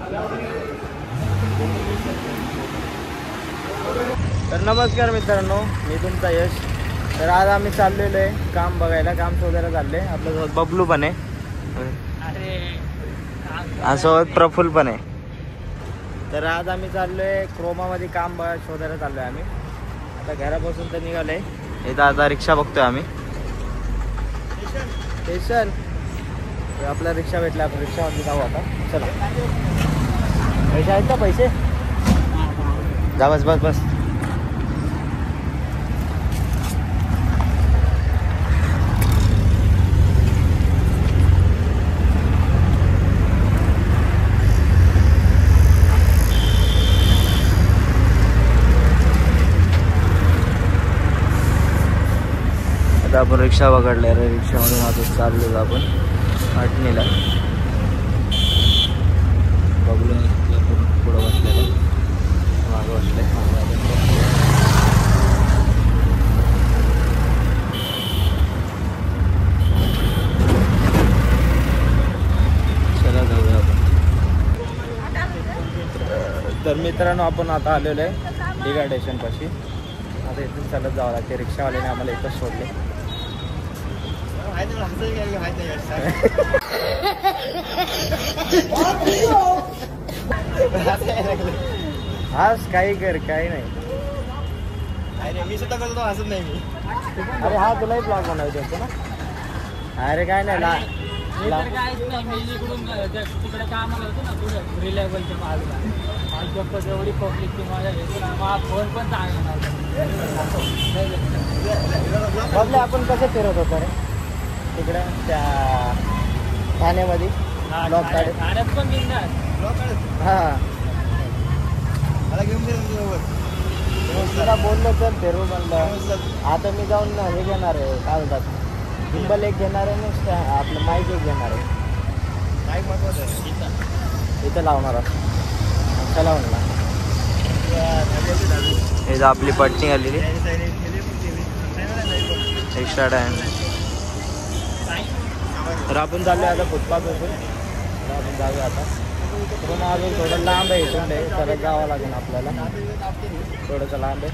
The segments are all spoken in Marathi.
तर नमस्कार मित्रांनो, मी तुमचा यश. तर आज आम्ही चाललेलो आहे काम बघायला, काम शोधायला चालले. आपल्यासोबत बबलू पण आहे, असोबत प्रफुल्ल पण आहे. तर आज आम्ही चाललोय क्रोमामध्ये काम शोधायला चाललोय आम्ही. आता घरापासून तर निघालोय. इथं आता रिक्षा बघतोय आम्ही. स्टेशन आपला रिक्षा भेटला, आपण रिक्षामध्ये जाऊ आता. चला, पैसे आहेत का? पैसे जा, बस बस बस. आता आपण रिक्षा पकडल्या रे. रिक्षामधून आता चाललो आपण आटणीला. बघलो पुढं बसलेलं, मागं बसले. चला जाऊया आपण. तर मित्रांनो, आपण आता आलेलो आहे दिघा स्टेशनपाशी. आता इथून चालत जावं लागते. रिक्षावाल्याने आम्हाला इथंच सोडले. हाच काही कर, काही नाही. अरे मी सुद्धा करतो, हसत नाही मी. अरे हा तुलाही ब्लॉग बनवायचा होतो ना. अरे काय नाही, तिकडे कामाला होतो ना तुझं रिलायबलच्या बाजूला. एवढी पब्लिकची माझ्या फोन पण चांगला बघले आपण कसं फिरत होतो रे तिकडं त्या ठाण्यामध्ये. ब्लॉग काढत ठाण्यात पण निघणार. हा, मला घेऊन तुला बोललो तर फिरू म्हणलं. आता मी जाऊन हे घेणार आहे, काय बोलतात, गिम्बल एक घेणार आहे ना, आपलं माईक एक घेणार आहे. माईक महत्वाचं आहे. इथं लावणार असं. चला म्हणला. हे आपली पटणी आलेली एक्स्ट्रा टाइम. तर आपण चाललो आता फुटपाथवरून. तर आपण जाऊया आता. पण अजून थोडं लांब आहे इथून, परत जावं लागेल आपल्याला. थोडंसं लांब आहे.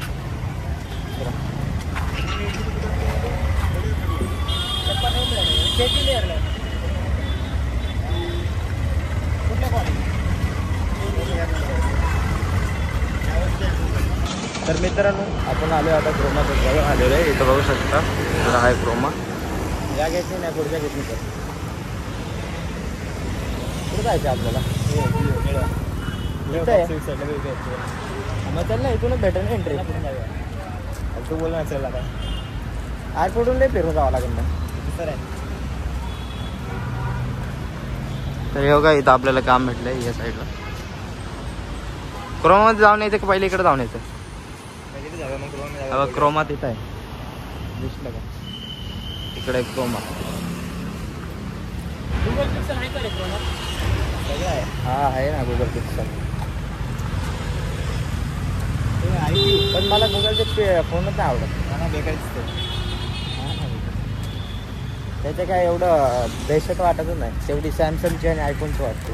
तर मित्रांनो, आपण आलो आता क्रोमाचं जवळ आलेलो आहे. इथं बघू शकता, तर आहे क्रोमा. या घेतली नाही, पुढच्या घेतली. तर कुठं जायचं आपल्याला? मग चल ना, इथूनच भेटेल ना एंट्री. तू बोल ना, चल आता. आज पुढून लई फिरून जावं लागेल ना. सर आहे. तर हे बघा, इथं आपल्याला काम भेटलंय या साईडला. क्रोमामध्ये जाऊन यायचं का पहिले इकडे जाऊन यायचं? क्रोमा तिथं आहे, दिसलं का? इकडे क्रोमा. गुगल पिक्सल आहे का रे क्रोमा? सगळं आहे. हा आहे ना गुगल पिक्सल. पण मला गुगलचे फोनच नाही आवडत. मला बेकार दिसते. त्याचं काय एवढं दहशत वाटतच नाही, तेवढी सॅमसंगची आणि आयफोनची वाटते.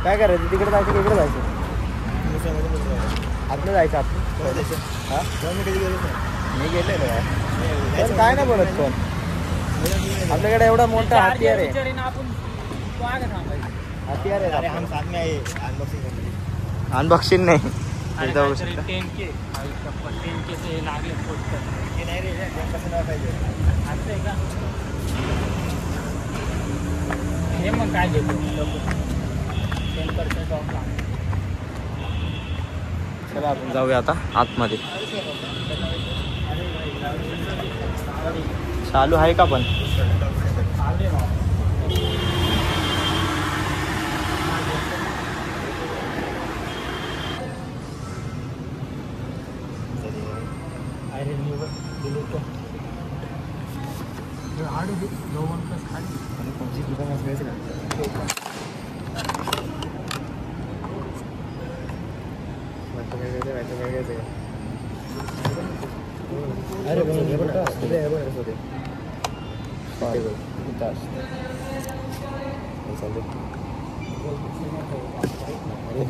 काय करायचं, तिकडे जायचं, तिकडे जायचं? आपलं जायचं आपलं. हां, मी कधी गेलोच नाही. मी गेलेलो आहे. पण काय नाही बोलत कोण. आपल्याकडे एवढा मोठा हत्यार आहे. हत्यार अरे आहे. हम साथ में आए अनबॉक्सिंग. अनबॉक्सिंग नाही. 10K से लागले पोस्टर. हे नाही रे, कसं नाही पाहिजे. असं आहे का? हे मग काय घेतो 10% ऑफ. चला आपण जाऊया आता आतमध्ये. चालू आहे का पण? अरे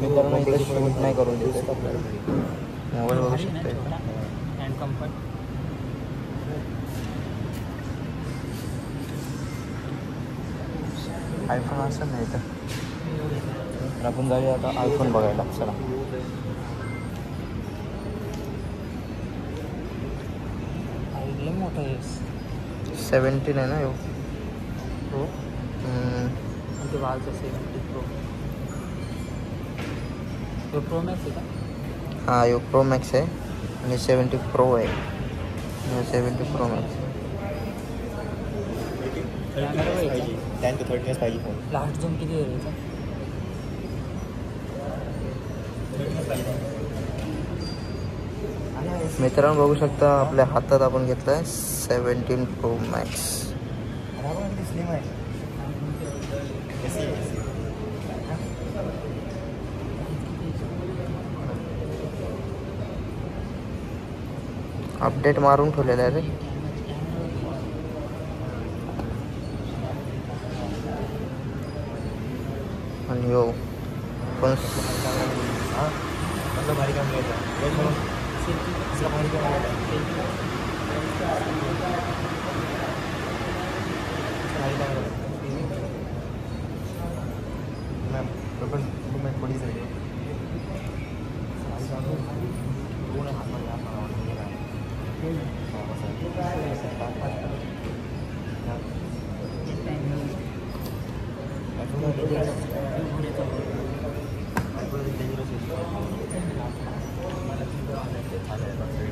मित्रांनो इथं शूट नाही करून देत मोबाईल बघू शकतो इथं. Hand comfort. आयफोन असं नाही तर आपण जाऊया आता आयफोन बघायला. चला लय मोठं आहे. 17 आहे ना यो. प्रो आणि ते बाजूचं 70 प्रो. तो प्रो मॅक्स आहे का? हां यो प्रो मॅक्स आहे आणि 70 प्रो आहे. 70 प्रो मॅक्स. 10 to 30 पाहिजे फोन. लास्ट झूम किती आहे याचा? मित्रांनो बघू शकता आपल्या हातात आपण घेतलाय 17 प्रो मॅक्स. स्लिम आहे. अपडेट मारून ठेवलेलं आहे रे. आणि यो पण भारी काम करायचं. भारी काम मॅम थोडी झाली.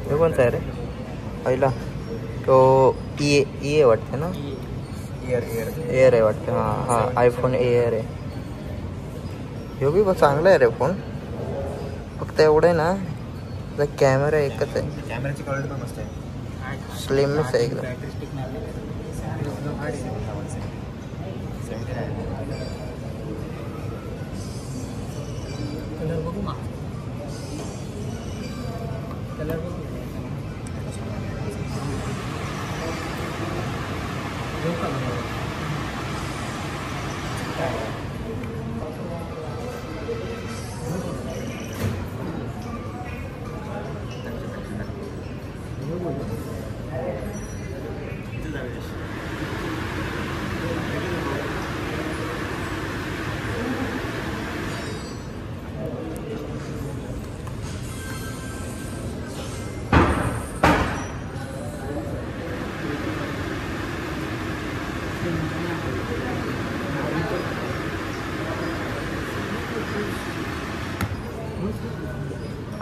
हे कोणता आहे रे पहिला? तो ए वाटते ना. एअर आहे वाटतं. हां आयफोन एअर आहे. ह्यो बी चांगला आहे रे फोन. फक्त एवढं आहे ना त्याचा कॅमेरा एकच आहे. कॅमेराची क्वालिटी पण मस्त आहे. स्लिमच आहे एकदम. कलर बघू ना. कलर बघू.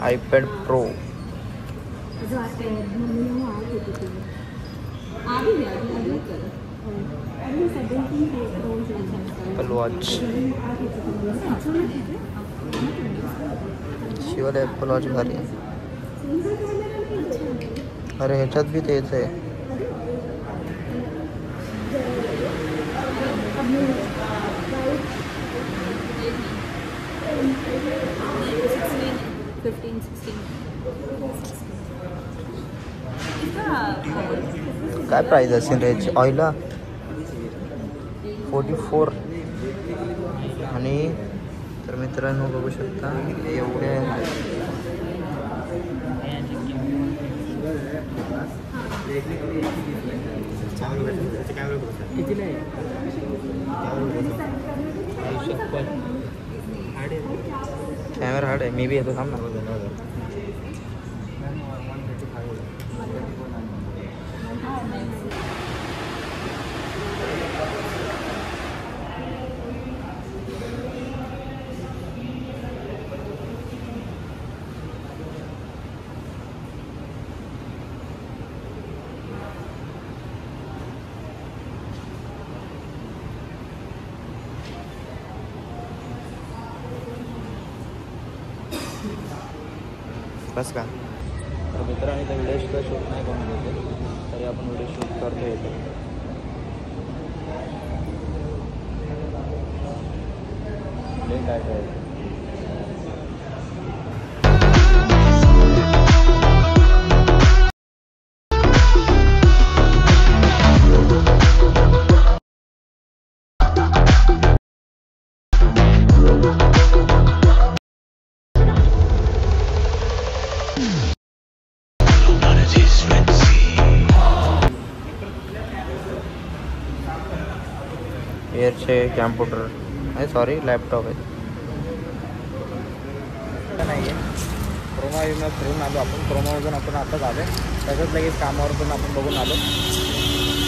IPad pro. Apple watch. शिवाय ॲपल वॉच भारी आहे. अरे ह्याच्यात बी तेच आहे. काय प्राईज असेल रे याची? ऑइला 44. आणि तर मित्रांनो बघू शकता एवढे कितीला आहे? कॅमेरा हार्ड आहे. मी बी येतो थांब ना. बस का? तर मित्रांनी तर व्हिडिओ सुद्धा शूट नाही करून घेते तरी आपण व्हिडिओ शूट करतो येतो. काय काय एअरचे कॅम्प्युटर आहे, सॉरी लॅपटॉप आहे. नाही आहे क्रोमा विमा फिरून आलो आपण. क्रोमामधून आपण आताच आलो. तसंच लगेच कामावर पण आपण बघून आलो.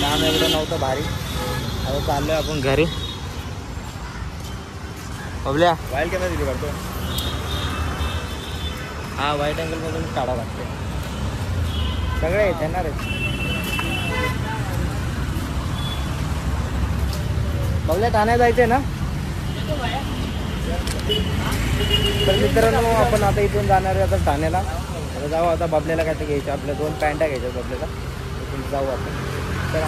काम एवढं नव्हतं भारी. आता चाललो आहे आपण घरी. बबल्या वाईल्ड कॅमेरा दिली काढतो. हा वाईट अँगलमधून काढावं लागते. सगळे येणार आहेत. बघल्या ठाण्यात जायचं आहे ना. तर मित्रांनो आपण आता इथून जाणार आहे आता ठाण्याला. आता जाऊ. आता बबल्याला काय ते घ्यायचं, आपल्या 2 पॅन्टा घ्यायच्या बबल्याला. इथून जाऊ आपण. चला.